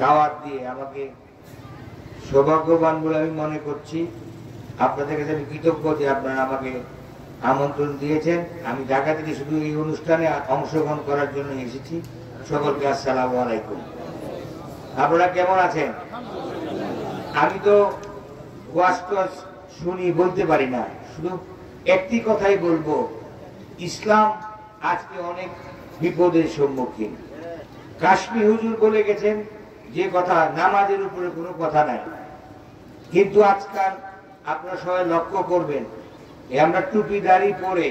দাওয়াত দিয়ে আমাকে সৌভাগ্যবান বলে আমি মনে করছি। আপনাদের কাছে আমি কৃতজ্ঞ যে আপনারা আমাকে আমন্ত্রণ দিয়েছেন। আমি ঢাকা থেকে শুধু এই অনুষ্ঠানে অংশগ্রহণ করার জন্য এসেছি। সকলকে আসসালামু আলাইকুম। আপনারা কেমন আছেন? আমি তো ওয়াজ শুনি, বলতে পারি না, শুধু একটি কথাই বলবো, ইসলাম আজকে অনেক বিপদের সম্মুখীন। কাশ্মীর হুজুর বলে গেছেন যে কথা, নামাজের উপরে কোনো কথা নাই, কিন্তু আজকাল আপনারা সবাই লক্ষ্য করবেন আমরা টুপি দাড়ি পরে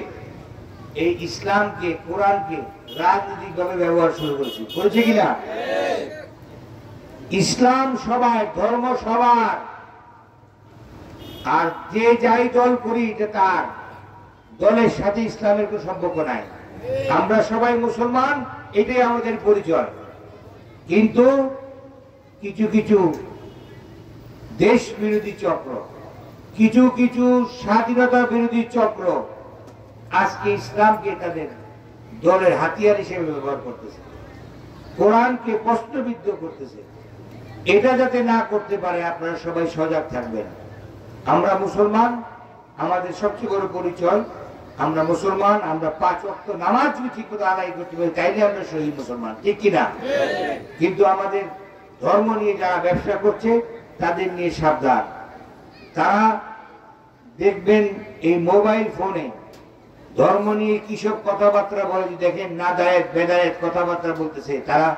এই ইসলামকে, কোরআনকে রাজনৈতিক ভাবে ব্যবহার শুরু করেছে কিনা? ইসলাম সবাই, ধর্ম সবার, আর যে যাই দল করি যে তার দলের সাথে ইসলামের কোনো সম্পর্ক নাই। আমরা সবাই মুসলমান, এটাই আমাদের পরিচয়। কিন্তু কিছু কিছু দেশ বিরোধী চক্র, কিছু কিছু স্বাধীনতা বিরোধী চক্র আজকে ইসলামকে তাদের দলের হাতিয়ার হিসেবে ব্যবহার করতেছে, কোরআনকে প্রশ্নবিদ্ধ করতেছে। এটা যাতে না করতে পারে আপনারা সবাই সজাগ থাকবেন। আমরা মুসলমান, আমাদের সবচেয়ে বড় পরিচয় আমরা মুসলমান। আমরা 5 ওয়াক্ত নামাজ ঠিক মতো আদায় করতে পারি, তাইলে আমরা সহি মুসলমান, ঠিক কিনা? কিন্তু আমাদের ধর্ম নিয়ে যারা ব্যবসা করছে তাদের নিয়ে সাবধান। তারা দেখবেন এই মোবাইল ফোনে ধর্ম নিয়ে কিসব কথাবার্তা বলে, দেখেন নাদায়েত বেদায়েত কথাবার্তা বলতেছে। তারা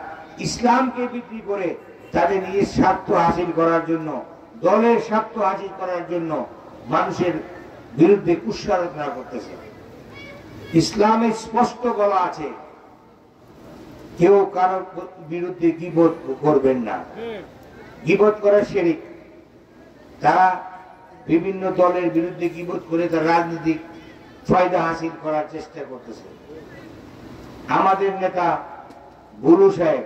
ইসলামকে বিক্রি করে তাদের নিজের স্বার্থ হাসিল করার জন্য, দলের স্বার্থ হাসিল করার জন্য মানুষের বিরুদ্ধে কুৎসারচনা করতেছে। ইসলামে স্পষ্ট বলা আছে কেউ কারোর বিরুদ্ধে গীবত করবেন না, গীবত করা শিরক। তারা বিভিন্ন দলের বিরুদ্ধে গীবত করে তার রাজনৈতিক ফায়দা হাসিল করার চেষ্টা করতেছে। আমাদের নেতা গুরু সাহেব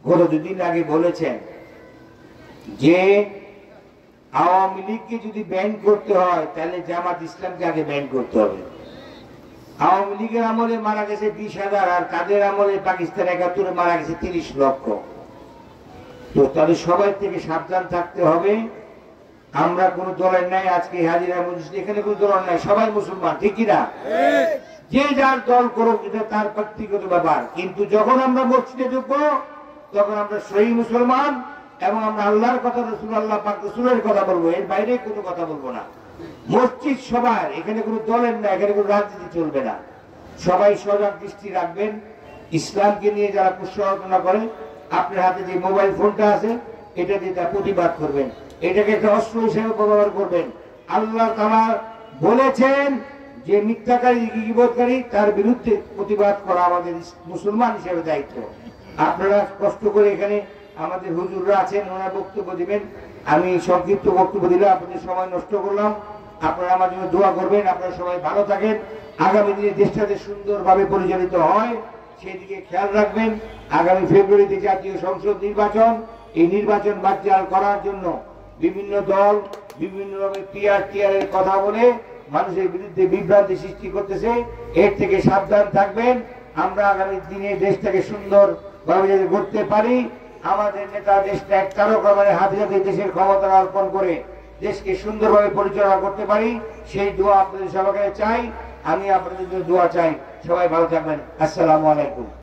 গত 2 দিন আগে বলেছেন যে আওয়ামী লীগকে যদি ব্যান করতে হয় তাহলে জামাত ইসলামকে আগে ব্যান করতে হবে। আওয়ামী লীগের আমলে মারা গেছে 20,000, আর তাদের আমলে পাকিস্তান 71 মারা গেছে 30 লক্ষ। তো তাদের সবাই থেকে সাবধান থাকতে হবে। আমরা কোন দলের নাই, আজকে হাজিরা মজলিস এখানে কোন দল নাই, সবাই মুসলমান, ঠিক কিনা? যে যার দল করুক, এটা তার ব্যক্তিগত ব্যাপার। কিন্তু যখন আমরা মসজিদে ঢুকবো তখন আমরা সহি মুসলমান এবং আমরা আল্লাহর কথা, রাসূলুল্লাহ পাক রাসূলের কথা বলবো, এর বাইরে কোনো কথা বলবো না। মসজিদ সবার, এখানে কোনো দলের না, এখানে কোনো রাজনীতি চলবে না। সবাই সজাগ দৃষ্টি রাখবেন। ইসলামকে নিয়ে যারা কুৎসারচনা করে, আপনার হাতে যে মোবাইল ফোনটা আছে এটা দিয়ে তা প্রতিবাদ করবেন, এটাকে একটা অস্ত্র হিসেবে ব্যবহার করবেন। আল্লাহ তাআলা বলেছেন যে মিথ্যাকারী, গীবতকারী, তার বিরুদ্ধে প্রতিবাদ করা আমাদের মুসলমান হিসেবে দায়িত্ব। আপনারা কষ্ট করে, এখানে আমাদের হুজুররা আছেন, ওনারা বক্তব্য দিবেন। আমি সংক্ষিপ্ত বক্তব্য দিলে আপনাদের সময় নষ্ট করলাম। আপনারা আমার জন্য দোয়া করবেন। আপনারা সবাই ভালো থাকেন। আগামী দিনে দেশটাতে সুন্দরভাবে পরিচালিত হয় সেই দিকে খেয়াল রাখবেন। আগামী ফেব্রুয়ারিতে জাতীয় সংসদ নির্বাচন, এই নির্বাচন বানচাল করার জন্য বিভিন্ন দল বিভিন্ন রকমের টিআর কথা বলে মানুষের বিরুদ্ধে বিভ্রান্তি সৃষ্টি করতেছে। এর থেকে সাবধান থাকবেন। আমরা আগামী দিনে দেশটাকে সুন্দর ভাবে যদি করতে পারি, আমাদের নেতা দেশটা এক তারকামানের হাতে হাতে দেশের ক্ষমতা অর্পণ করে দেশকে সুন্দরভাবে পরিচালনা করতে পারি, সেই দোয়া আপনাদের সবার কাছে চাই। আমি আপনাদের জন্য দোয়া চাই। সবাই ভালো থাকবেন। আসসালামু আলাইকুম।